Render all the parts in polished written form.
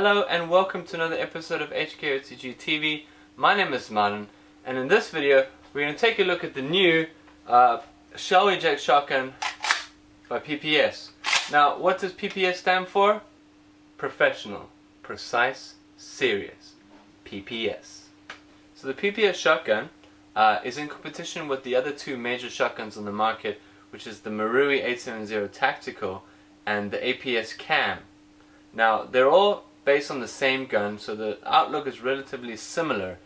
Hello and welcome to another episode of HKOTG TV. My name is Martin, and in this video we're going to take a look at the new shell eject shotgun by PPS. Now, what does PPS stand for? Professional, precise, serious. PPS. So the PPS shotgun is in competition with the other two major shotguns on the market, which is the Marui 870 Tactical and the APS Cam. Now, they're all based on the same gun, so the outlook is relatively similar,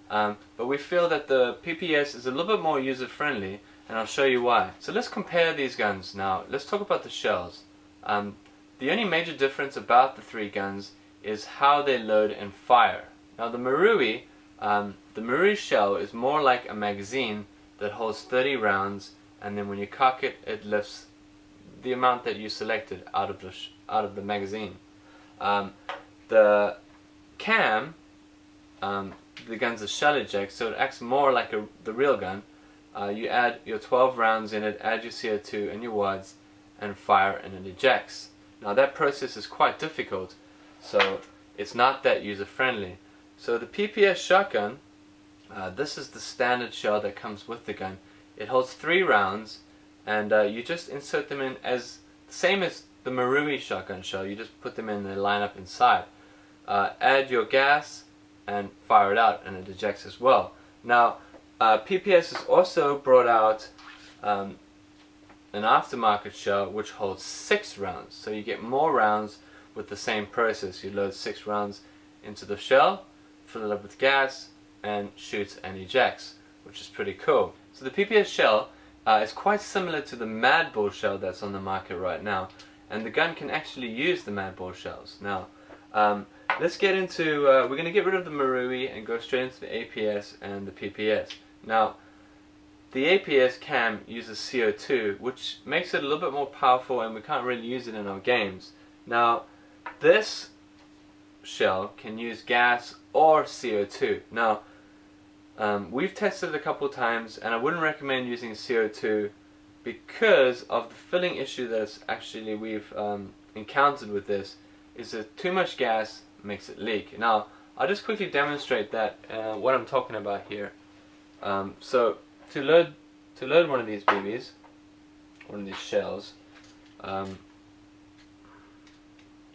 but we feel that the PPS is a little bit more user-friendly, and I'll show you why. So let's compare these guns now. Let's talk about the shells. The only major difference about the three guns is how they load and fire. Now the Marui shell is more like a magazine that holds 30 rounds, and then when you cock it, it lifts the amount that you selected out of the magazine. The Cam, the gun's a shell eject, so it acts more like the real gun. You add your 12 rounds in it, add your CO2 and your wads, and fire, and it ejects. Now that process is quite difficult, so it's not that user-friendly. So the PPS shotgun, this is the standard shell that comes with the gun. It holds 3 rounds, and you just insert them in as same as the Marui shotgun shell. You just put them in, they line up inside. Add your gas and fire it out, and it ejects as well. Now PPS has also brought out an aftermarket shell which holds 6 rounds, so you get more rounds with the same process. You load 6 rounds into the shell, fill it up with gas, and shoots and ejects, which is pretty cool. So the PPS shell is quite similar to the Mad Bull shell that's on the market right now, and the gun can actually use the Mad Bull shells. Now let's get into, we're going to get rid of the Marui and go straight into the APS and the PPS. Now the APS Cam uses CO2, which makes it a little bit more powerful, and we can't really use it in our games. Now this shell can use gas or CO2. Now we've tested it a couple times, and I wouldn't recommend using CO2 because of the filling issue that actually we've encountered with this, is that too much gas makes it leak. Now I'll just quickly demonstrate that, what I'm talking about here. So to load one of these BBs, one of these shells,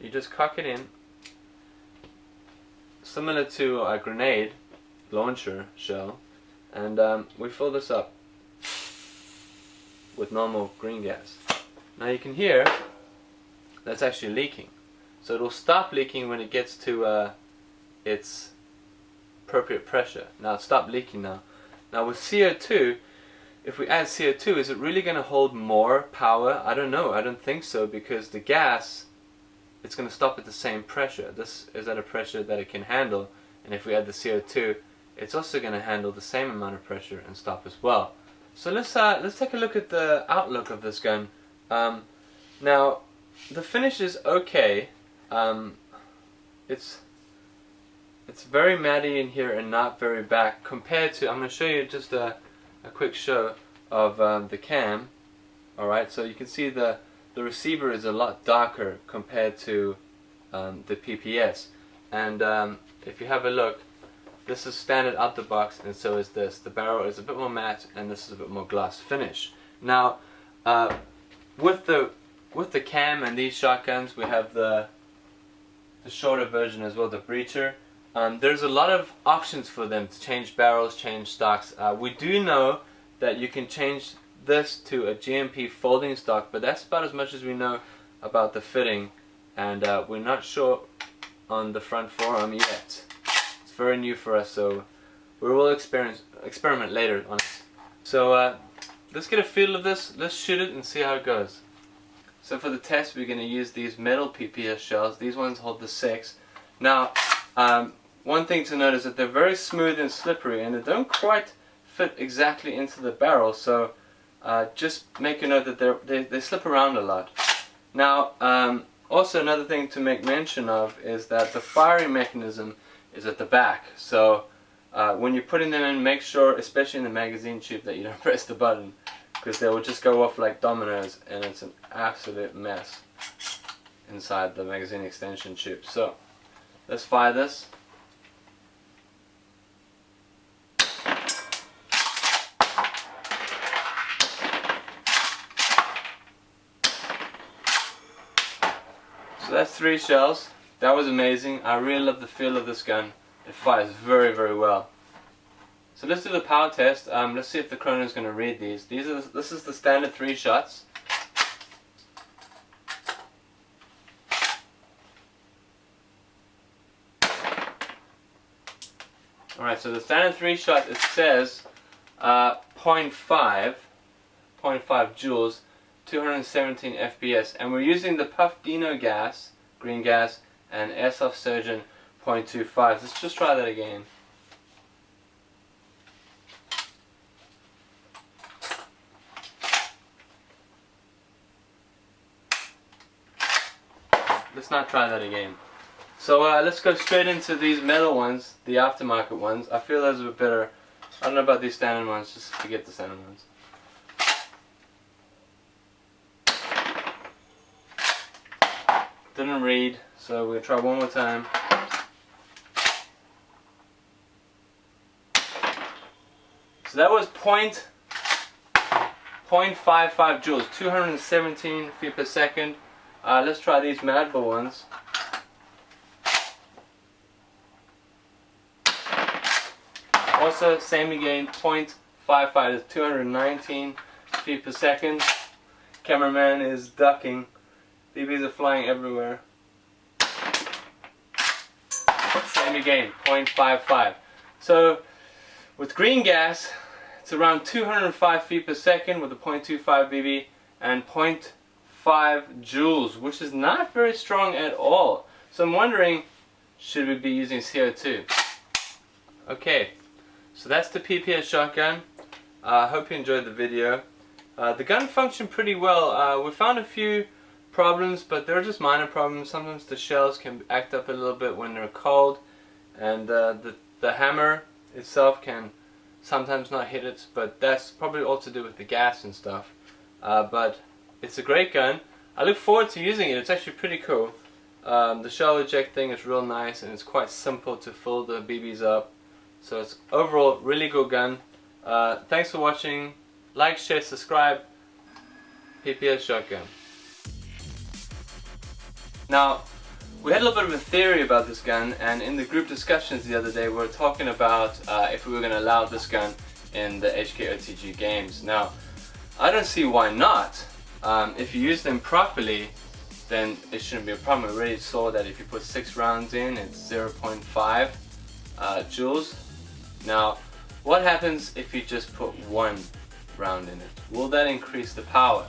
you just cock it in, similar to a grenade launcher shell, and we fill this up with normal green gas. Now you can hear that's actually leaking, so it will stop leaking when it gets to its appropriate pressure. Now it stopped leaking now. Now with CO2, if we add CO2, is it really going to hold more power? I don't know. I don't think so, because the gas, it's going to stop at the same pressure. This is at a pressure that it can handle, and if we add the CO2, it's also going to handle the same amount of pressure and stop as well. So let's take a look at the outlook of this gun. Now the finish is okay. It's very matty in here and not very back compared to, I'm going to show you just a quick show of the Cam. Alright, so you can see the receiver is a lot darker compared to the PPS, and if you have a look, this is standard out the box, and so is this. The barrel is a bit more matte, and this is a bit more gloss finish. Now with the Cam and these shotguns, we have the shorter version as well, the breacher. There's a lot of options for them to change barrels, change stocks. We do know that you can change this to a GMP folding stock, but that's about as much as we know about the fitting, and we're not sure on the front forearm yet. It's very new for us, so we will experiment later on it. So let's get a feel of this, let's shoot it and see how it goes. So for the test, we're going to use these metal PPS shells. These ones hold the 6. Now one thing to note is that they're very smooth and slippery, and they don't quite fit exactly into the barrel, so just make a note that they slip around a lot. Now also another thing to make mention of is that the firing mechanism is at the back, so when you're putting them in, make sure, especially in the magazine tube, that you don't press the button, because they will just go off like dominoes, and it's an absolute mess inside the magazine extension tube. So Let's fire this. So that's 3 shells. That was amazing. I really love the feel of this gun. It fires very, very well. So let's do the power test. Let's see if the chrono is going to read these. This is the standard 3 shots. Alright, so the standard 3 shot, it says 0.5 joules, 217 FPS, and we're using the Puff Dino gas, green gas, and Airsoft Surgeon 0.25. Let's just try that again. Let's not try that again. So let's go straight into these metal ones, the aftermarket ones. I feel those are a bit better. I don't know about these standard ones, just forget the standard ones. Didn't read, so we're going to try one more time. So that was 0.55 joules, 217 feet per second. Let's try these Mad Bull ones. Also, same again, 0.55 is 219 feet per second. Cameraman is ducking. BBs are flying everywhere. Same again, 0.55. So, with green gas, it's around 205 feet per second with a 0.25 BB and 0.5 joules, which is not very strong at all. So I'm wondering, should we be using CO2? Okay, so that's the PPS shotgun. I hope you enjoyed the video. The gun functioned pretty well. We found a few problems, but they're just minor problems. Sometimes the shells can act up a little bit when they're cold, and the hammer itself can sometimes not hit it, but that's probably all to do with the gas and stuff. But it's a great gun. I look forward to using it. It's actually pretty cool. The shell eject thing is real nice, and it's quite simple to fill the BBs up. So it's overall really good gun. Thanks for watching. Like, share, subscribe. PPS shotgun. Now, we had a little bit of a theory about this gun, and in the group discussions the other day we were talking about if we were going to allow this gun in the HKOTG games. Now, I don't see why not. If you use them properly, then it shouldn't be a problem. We already saw that if you put 6 rounds in, it's 0.5 joules. Now, what happens if you just put 1 round in it? Will that increase the power?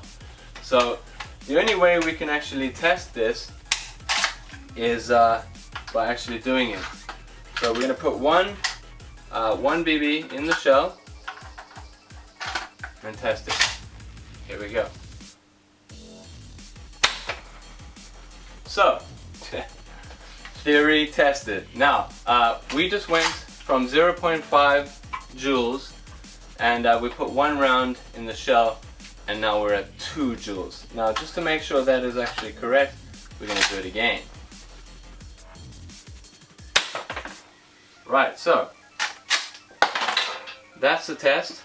So, the only way we can actually test this is by actually doing it. So we're going to put one BB in the shell and test it. Here we go. So, theory tested. Now, we just went from 0.5 joules and we put 1 round in the shell, and now we're at 2 joules. Now, just to make sure that is actually correct, we're going to do it again. Right, so that's the test.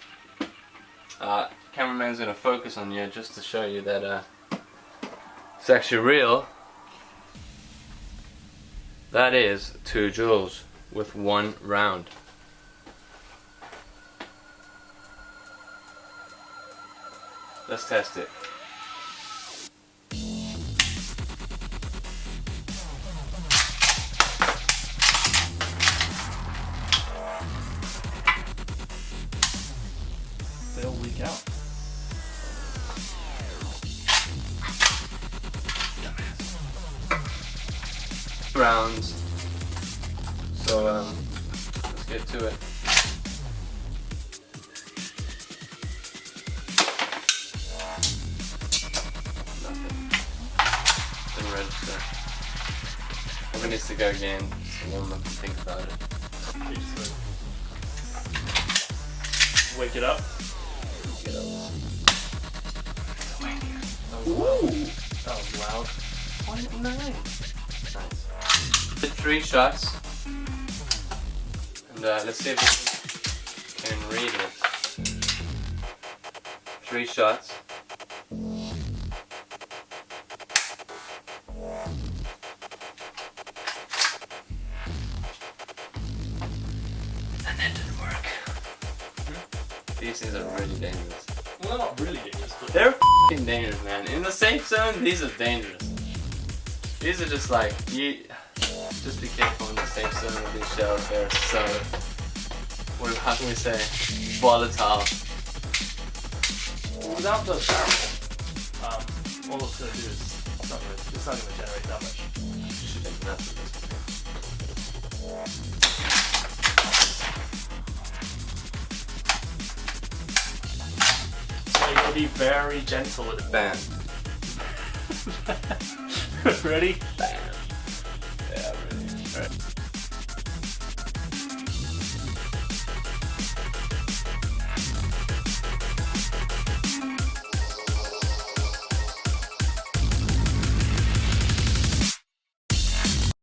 Cameraman's going to focus on you just to show you that it's actually real. That is 2 joules with 1 round. Let's test it. They'll leak out. Rounds. So let's get to it. Nothing. Didn't register. Probably needs to go again. So one month to think about it. Wake it up. Get up. Ooh. That was loud. 0.9. Nice. Did 3 shots. And let's see if we can read it. 3 shots. And that didn't work. These things are really dangerous. Well, they're not really dangerous, but They're f***ing dangerous, man. In the safe zone, these are dangerous. These are just like, just be careful in the safe zone with these shells. They're so, how can we say, volatile. without the barrel, all it's going to do is it's not going to generate that much. Shooting nothing. So you got to be very gentle with it. Bam. Ready? Bam. Yeah, really. Alright.